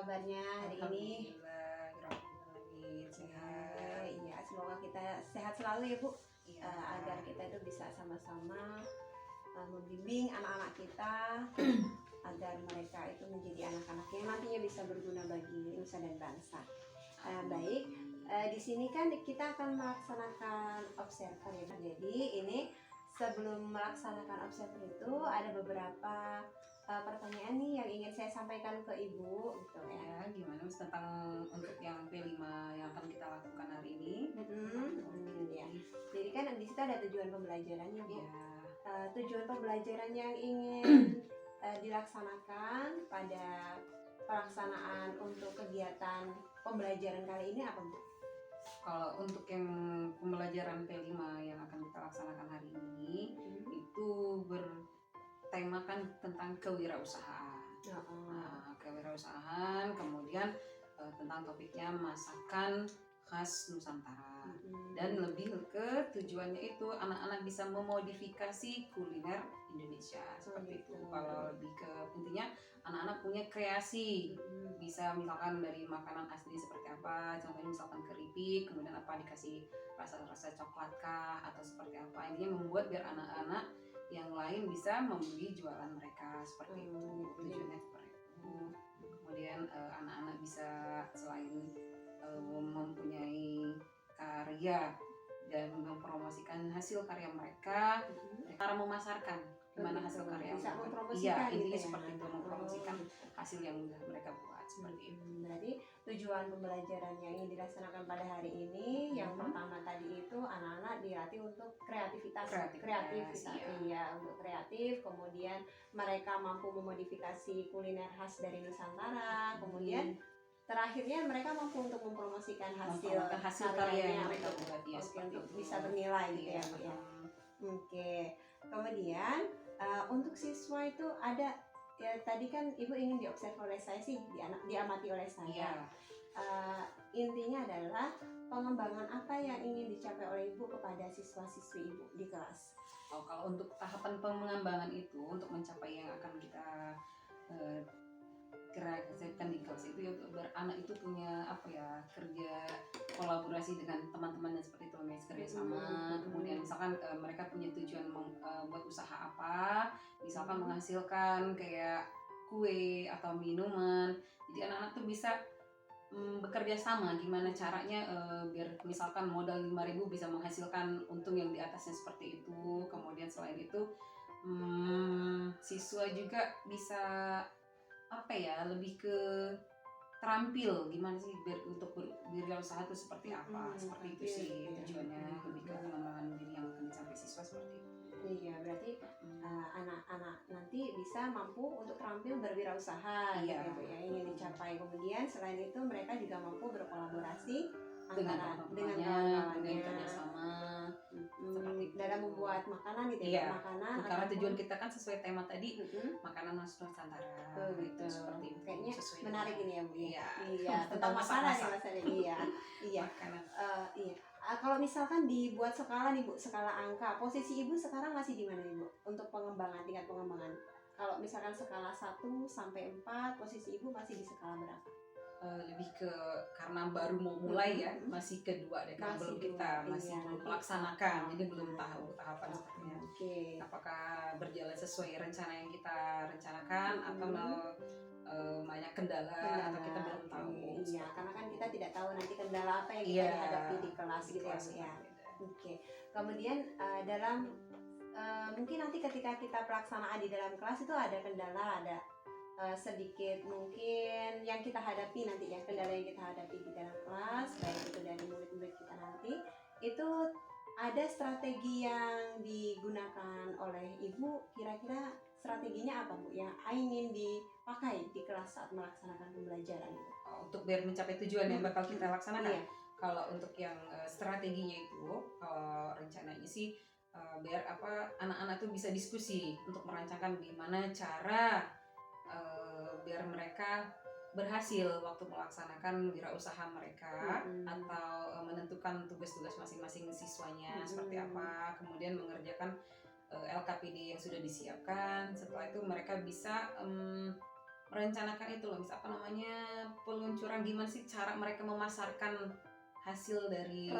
kabarnya hari ini? Alhamdulillah, sehat. Iya, semoga kita sehat selalu ya Bu. Iya. Agar kita itu bisa sama-sama membimbing anak-anak kita agar mereka itu menjadi anak-anak yang nantinya bisa berguna bagi nusa dan bangsa. Baik, di sini kan kita akan melaksanakan observer ya. Jadi ini sebelum melaksanakan observer itu ada beberapa pertanyaan nih yang ingin saya sampaikan ke Ibu gitu ya. Ya, gimana Mas tentang untuk yang P5 yang akan kita lakukan hari ini? Ya. Jadi kan di situ ada tujuan pembelajarannya Bu. Ya. Tujuan pembelajaran yang ingin dilaksanakan pada pelaksanaan untuk kegiatan pembelajaran kali ini apa Bu? Kalau untuk yang pembelajaran P5 yang akan kita laksanakan hari ini itu bertemakan tentang kewirausahaan. Kewirausahaan, kemudian tentang topiknya masakan khas Nusantara. Dan lebih ke tujuannya itu anak-anak bisa memodifikasi kuliner Indonesia seperti itu. Kalau lebih ke intinya anak-anak punya kreasi, bisa misalkan dari makanan asli seperti apa, contohnya misalkan keripik, kemudian apa dikasih rasa-rasa coklat kah atau seperti apa, intinya membuat biar anak-anak yang lain bisa membeli jualan mereka seperti itu. Tujuannya seperti itu. Kemudian anak-anak bisa selain mempunyai karya dan mempromosikan hasil karya mereka, cara memasarkan gimana hasil karya bisa mereka. mempromosikan Iya, intinya gitu seperti ya. itu, mempromosikan hasil yang sudah mereka buat seperti itu. Berarti tujuan pembelajaran yang ingin dilaksanakan pada hari ini yang pertama tadi itu anak-anak dilatih untuk kreativitas. Iya, untuk kreatif. Kemudian mereka mampu memodifikasi kuliner khas dari Nusantara. Kemudian terakhirnya mereka mampu untuk mempromosikan hasil karya yang mereka buat ya, untuk bisa bernilai gitu ya Bu ya. Oke. Kemudian untuk siswa itu ada ya, tadi kan Ibu ingin diobserv oleh saya sih, diamati oleh saya. Intinya adalah pengembangan apa yang ingin dicapai oleh Ibu kepada siswa-siswi Ibu di kelas. Kalau untuk tahapan pengembangan itu untuk mencapai yang akan kita kerjakan di kelas itu ya, anak itu punya apa ya, kerja kolaborasi dengan teman-teman dan seperti itu, kerja sama. Kemudian misalkan mereka punya tujuan buat usaha apa, misalkan menghasilkan kayak kue atau minuman, jadi anak-anak tuh bisa bekerja sama gimana caranya biar misalkan modal 5.000 bisa menghasilkan untung yang di atasnya seperti itu. Kemudian selain itu siswa juga bisa apa ya, lebih ke terampil gimana sih biar untuk berwirausaha itu seperti apa, seperti itu sih tujuannya, lebih ke pengembangan diri yang akan dicapai siswa seperti itu. Iya, berarti anak-anak nanti bisa mampu untuk terampil berwirausaha gitu ya, ingin dicapai. Kemudian selain itu mereka juga mampu berkolaborasi dengan kawan-kawannya, kerjasama dalam membuat makanan gitu ya, makanan. Karena tujuan kita kan sesuai tema tadi, makanan khas Nusantara. Itu seperti itu. Kayaknya sesuai menarik ini ya Bu. Iya. Tentang makanan ya Mas Ade. Iya. Iya. Kalau misalkan dibuat skala nih Bu, skala angka, posisi Ibu sekarang masih di mana Ibu untuk pengembangan, tingkat pengembangan? Kalau misalkan skala 1 sampai 4, posisi Ibu masih di skala berapa? Lebih ke karena baru mau mulai ya, masih kedua deh, karena belum kita belum melaksanakan, jadi belum tahu tahapan sepertinya. Apakah berjalan sesuai rencana yang kita rencanakan atau banyak kendala atau kita belum tahu. Iya, karena kan kita tidak tahu nanti kendala apa yang kita hadapi di kelas gitu ya. Oke. Kemudian dalam mungkin nanti ketika kita pelaksanaan di dalam kelas itu ada kendala, ada sedikit mungkin yang kita hadapi nanti ya, kendala yang kita hadapi di dalam kelas, baik itu dari murid-murid kita nanti, itu ada strategi yang digunakan oleh Ibu, kira-kira strateginya apa Bu yang ingin dipakai di kelas saat melaksanakan pembelajaran itu? Untuk biar mencapai tujuan yang bakal kita laksanakan. Kalau untuk yang strateginya itu, kalau rencananya sih biar anak-anak tuh bisa diskusi untuk merancangkan gimana cara biar mereka berhasil waktu melaksanakan wirausaha mereka atau menentukan tugas-tugas masing-masing siswanya seperti apa, kemudian mengerjakan LKPD yang sudah disiapkan. Setelah itu mereka bisa merencanakan itu loh, misal apa namanya, peluncuran gimana sih cara mereka memasarkan hasil dari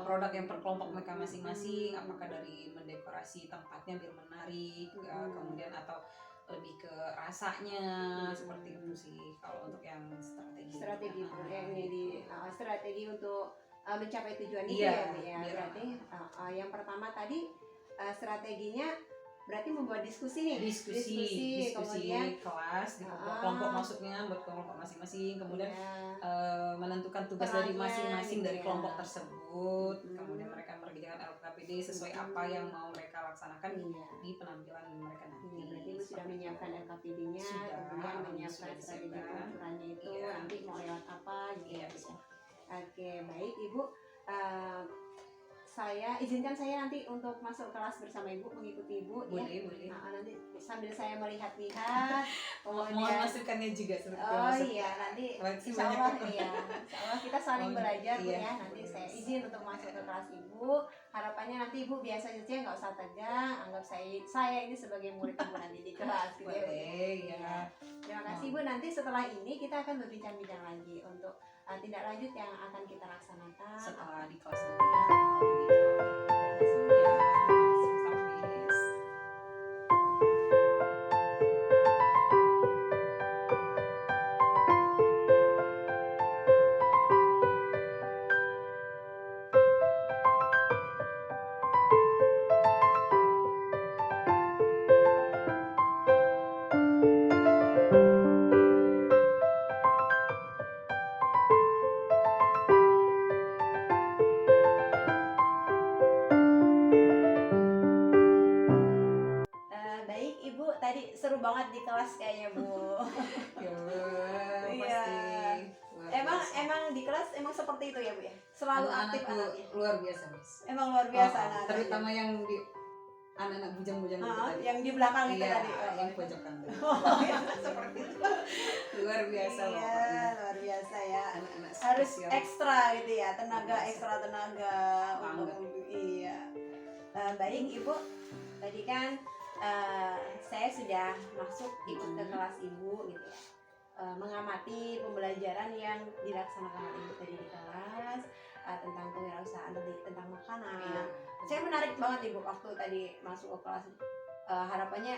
produk yang per kelompok mereka masing-masing, apakah dari mendekorasi tempatnya biar menarik, kemudian atau lebih ke rasanya, seperti itu sih kalau untuk yang strategi strategi untuk mencapai tujuan itu iya, ya berarti yang pertama tadi strateginya berarti membuat diskusi kemudian kelas di kelompok masuknya buat kelompok masing-masing, kemudian menentukan tugas dari masing-masing dari kelompok tersebut, kemudian mereka mengerjakan LKPD sesuai apa yang mau mereka laksanakan di penampilan mereka nanti. Berarti Ibu sudah menyiapkan LKPD-nya, kemudian menyiapkan strategi peluncurannya itu nanti mau lewat apa gitu ya. Oke, baik Ibu. Izinkan saya nanti untuk masuk kelas bersama Ibu, mengikuti Ibu. Boleh. Nanti sambil saya melihat-lihat, mohon masukannya juga. Nanti insya Allah kita saling belajar Bu ya. Nanti saya izin untuk masuk ke kelas Ibu. Harapannya nanti Ibu biasa saja, nggak usah tegang, anggap saya ini sebagai murid Ibu nanti di kelas gitu ya. Terima kasih Bu. Nanti setelah ini kita akan berbincang-bincang lagi untuk tindak lanjut yang akan kita laksanakan setelah di kelas nanti. Baik Ibu, tadi seru banget di kelas kayaknya Bu. Emang di kelas emang seperti itu ya Bu ya? Selalu aktif anaknya. Luar biasa Mas. Emang luar biasa anak-anak. Terutama yang di anak-anak bujang-bujang itu tadi. Yang di belakang itu tadi. Yang pojokan tadi. Seperti itu. Luar biasa luar biasa ya. Anak-anak harus spesial. Ekstra gitu ya, ekstra tenaga untuk baik Ibu. Tadi kan saya sudah masuk ikut ke kelas Ibu gitu ya. Mengamati pembelajaran yang dilaksanakan oleh Ibu tadi di kelas tentang kewirausahaan tentang makanan. Saya menarik banget Ibu waktu tadi masuk ke kelas. Harapannya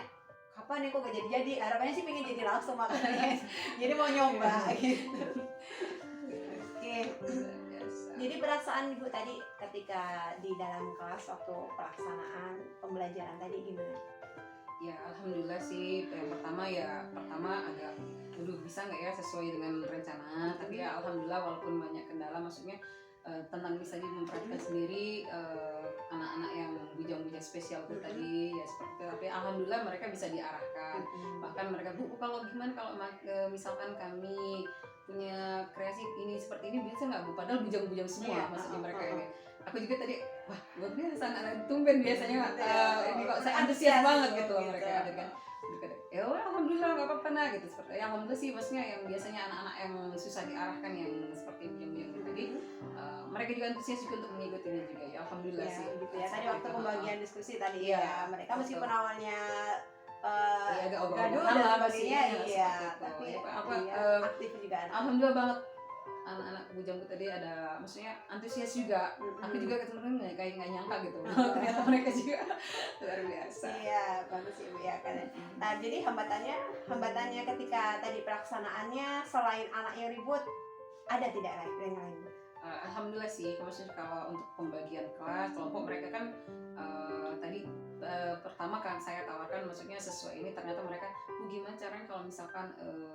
kapan ya kok gak jadi? Harapannya sih pengen jadi langsung makannya. Jadi mau nyoba gitu. Oke. Jadi perasaan Ibu tadi ketika di dalam kelas waktu pelaksanaan pembelajaran tadi gimana? Ya alhamdulillah sih, yang pertama agak bisa nggak ya sesuai dengan rencana, tapi ya alhamdulillah walaupun banyak kendala, maksudnya tentang misalnya memperhatikan sendiri anak-anak yang bujang-bujang spesial itu tadi ya seperti itu, tapi alhamdulillah mereka bisa diarahkan. Bahkan mereka Bu kalau gimana kalau misalkan kami punya kreasi ini seperti ini bisa nggak Bu, padahal bujang-bujang semua maksudnya mereka ini. Aku juga tadi wah luar biasa anak-anak tumben biasanya ini kok saya antusias banget gitu loh mereka ada kan. Ya alhamdulillah nggak apa-apa nah gitu, seperti ya alhamdulillah sih, maksudnya yang biasanya anak-anak yang susah diarahkan yang seperti bujang-bujang tadi mereka juga antusias juga untuk mengikutinya juga ya alhamdulillah sih gitu ya. Tadi waktu pembagian diskusi tadi mereka meskipun awalnya agak gaduh dan sebagainya tapi aktif juga alhamdulillah banget. Anak-anak bujangku tadi ada maksudnya antusias juga. Aku juga ketemuan kayak nggak nyangka gitu. Ternyata mereka juga luar biasa. Iya, bagus Ibu ya kan. Nah, jadi hambatannya ketika tadi pelaksanaannya selain anak yang ribut, ada tidak yang lain? Alhamdulillah sih, maksudnya kalau untuk pembagian kelas kelompok mereka kan tadi pertama kan saya tawarkan maksudnya sesuai ini, ternyata mereka gimana caranya kalau misalkan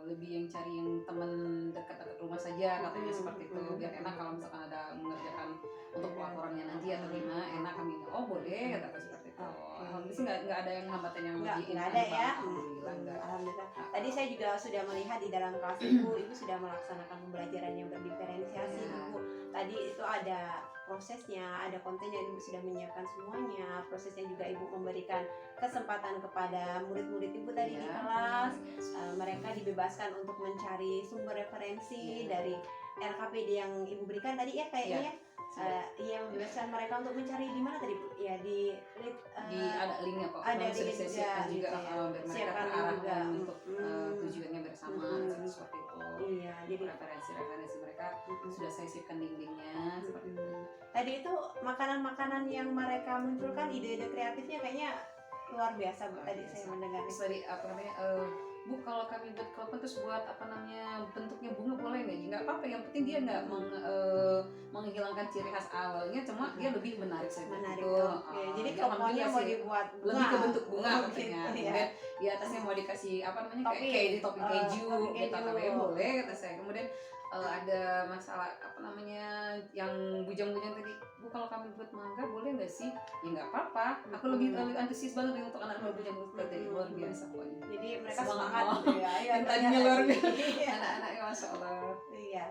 lebih yang cari yang teman dekat-dekat rumah saja katanya seperti itu, biar enak kalau misalkan ada mengerjakan untuk pelaporannya nanti atau gimana enak kami boleh kata seperti itu. Alhamdulillah sih nggak ada yang hambatan yang nggak ada ya. Alhamdulillah. Tadi saya juga sudah melihat di dalam kelas Ibu sudah melaksanakan pembelajaran yang berdiferensiasi Ibu. Tadi itu ada prosesnya, ada kontennya, Ibu sudah menyiapkan semuanya. Prosesnya juga Ibu memberikan kesempatan kepada murid-murid Ibu tadi di kelas. Mereka dibebaskan untuk mencari sumber referensi dari LKPD yang ibu berikan tadi ya kayaknya yang membebaskan mereka untuk mencari di mana tadi Bu? Ya di ada linknya kok. ada Sudah link saya siapkan juga gitu ya. biar mereka Siapkan link juga. terarahkan untuk tujuannya bersama seperti itu. Iya, jadi referensi mereka sudah saya siapkan link-linknya seperti itu. Tadi itu makanan-makanan yang mereka munculkan, ide-ide kreatifnya kayaknya luar biasa Bu. Tadi saya mendengar. Terus tadi apa namanya? Bu, kalau kami buat kelapa terus buat apa namanya bentuknya bunga boleh nggak? Nggak apa-apa, yang penting dia nggak menghilangkan ciri khas awalnya, cuma dia lebih menarik saya. Menarik. Jadi kelopanya mau dibuat bunga. Lebih ke bentuk bunga katanya. Gitu, Kemudian di atasnya mau dikasih apa namanya kayak di topping keju, gitu katanya boleh kata saya. Kemudian ada masalah apa namanya yang bujang-bujang tadi, Bu kalau kami buat mangga boleh nggak sih? Ya nggak apa-apa, aku lebih antusias banget untuk anak-anak bujang-bujang tadi, luar biasa pokoknya. Jadi mereka semangat gitu ya. Yang tadinya luar biasa, anak-anaknya masya Allah. Iya,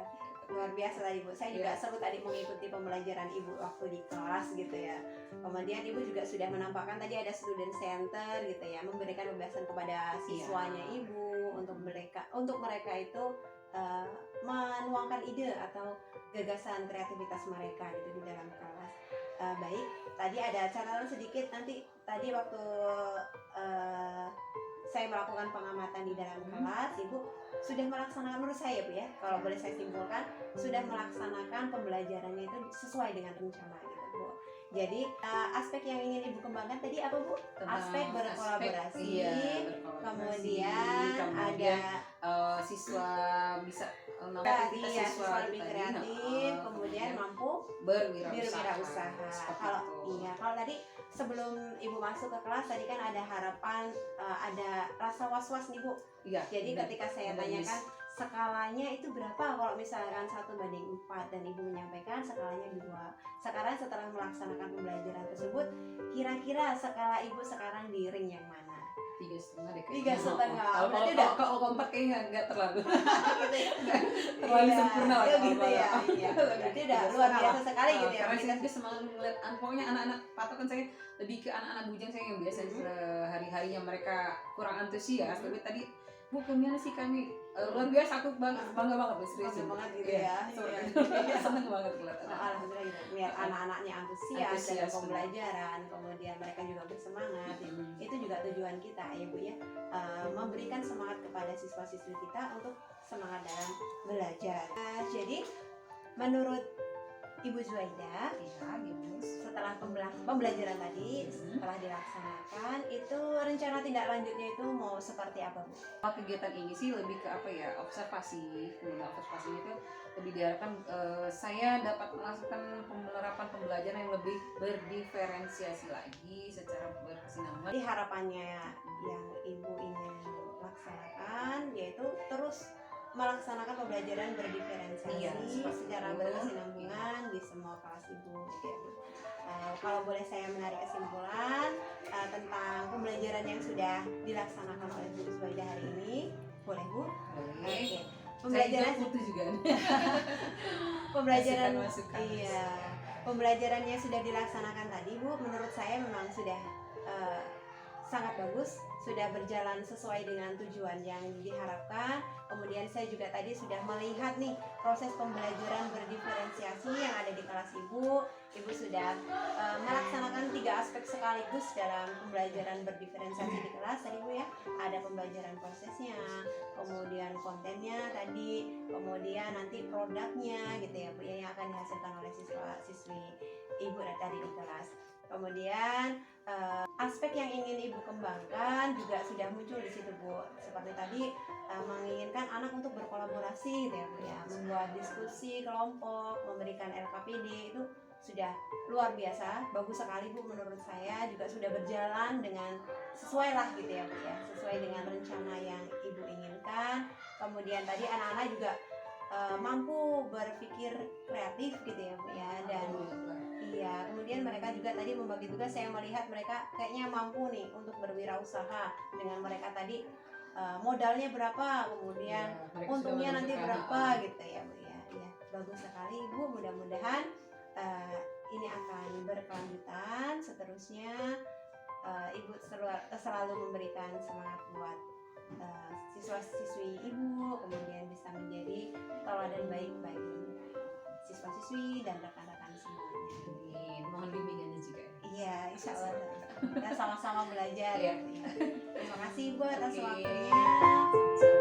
luar biasa tadi Bu. Saya juga seru tadi mengikuti pembelajaran Ibu waktu di kelas gitu ya. Kemudian Ibu juga sudah menampakkan tadi ada student center gitu ya, memberikan pembebasan kepada siswanya Ibu untuk mereka itu menuangkan ide atau gagasan kreativitas mereka gitu di dalam kelas. Baik, tadi ada catatan sedikit nanti tadi waktu saya melakukan pengamatan di dalam kelas, Ibu sudah melaksanakan, menurut saya Bu ya, kalau boleh saya simpulkan, sudah melaksanakan pembelajarannya itu sesuai dengan rencana gitu Bu. Jadi aspek yang ingin Ibu kembangkan tadi apa Bu? Aspek berkolaborasi, kemudian ada siswa bisa siswa lebih kreatif, kemudian mampu berwirausaha. Kalau tadi sebelum Ibu masuk ke kelas tadi kan ada harapan, ada rasa was-was nih Bu. Jadi ketika saya tanyakan skalanya itu berapa, kalau misalkan 1:4 dan Ibu menyampaikan skalanya 2. Sekarang setelah melaksanakan pembelajaran tersebut, kira-kira skala Ibu sekarang di ring yang mana? 3,5 deh. 3,5. Berarti udah kalau 4 kayaknya nggak terlalu. gitu ya. Terlalu sempurna lah gitu ya. Berarti udah luar biasa sekali gitu ya. Karena saya juga semangat ngeliat pokoknya anak-anak patokan saya lebih ke anak-anak bujang saya yang biasa hari-harinya mereka kurang antusias, tapi tadi Bu gimana sih kami luar biasa, aku bangga banget serius banget gitu ya. Seneng banget ngeliat alhamdulillah gitu. Lihat anak-anaknya antusias dalam pembelajaran, kemudian mereka juga bersemangat. Itu juga tujuan kita ya Bu ya, memberikan semangat kepada siswa-siswi kita untuk semangat dalam belajar. Jadi menurut Ibu Zuaida, setelah pembelajaran tadi setelah dilaksanakan, itu rencana tindak lanjutnya itu mau seperti apa Bu? Kegiatan ini sih lebih ke apa ya, observasi. Kemudian observasi itu lebih diharapkan saya dapat melakukan penerapan pembelajaran yang lebih berdiferensiasi lagi secara berkesinambungan. Jadi harapannya yang Ibu ingin laksanakan yaitu terus melaksanakan pembelajaran berdiferensiasi secara berkesinambungan di semua kelas Ibu gitu ya Bu. Kalau boleh saya menarik kesimpulan tentang pembelajaran yang sudah dilaksanakan oleh Bu Zuaida hari ini, boleh Bu? Oke. Pembelajaran itu juga. Pembelajaran yang sudah dilaksanakan tadi Bu, menurut saya memang sudah sangat bagus, sudah berjalan sesuai dengan tujuan yang diharapkan. Kemudian saya juga tadi sudah melihat nih proses pembelajaran berdiferensiasi yang ada di kelas Ibu. Ibu sudah melaksanakan 3 aspek sekaligus dalam pembelajaran berdiferensiasi di kelas tadi Bu ya. Ada pembelajaran prosesnya, kemudian kontennya tadi, kemudian nanti produknya gitu ya Bu ya, yang akan dihasilkan oleh siswa-siswi Ibu tadi di kelas. Kemudian aspek yang ingin Ibu kembangkan juga sudah muncul di situ Bu. Seperti tadi menginginkan anak untuk berkolaborasi gitu ya Bu ya, membuat diskusi kelompok, memberikan LKPD, itu sudah luar biasa, bagus sekali Bu menurut saya, juga sudah berjalan dengan sesuai lah gitu ya Bu ya, sesuai dengan rencana yang Ibu inginkan. Kemudian tadi anak-anak juga mampu berpikir kreatif gitu ya Bu ya, dan kemudian mereka juga tadi membagi tugas. Saya melihat mereka kayaknya mampu nih untuk berwirausaha dengan mereka tadi modalnya berapa, kemudian untungnya nanti berapa gitu ya Bu ya. Bagus sekali Bu, mudah-mudahan ini akan berkelanjutan seterusnya. Ibu selalu memberikan semangat buat siswa-siswi Ibu, kemudian bisa menjadi teladan baik bagi siswi dan rekan-rekan semuanya. Amin. Mohon bimbingannya juga. Iya, insya Allah. Kita sama-sama belajar. Iya. Terima kasih Bu atas Oke. waktunya.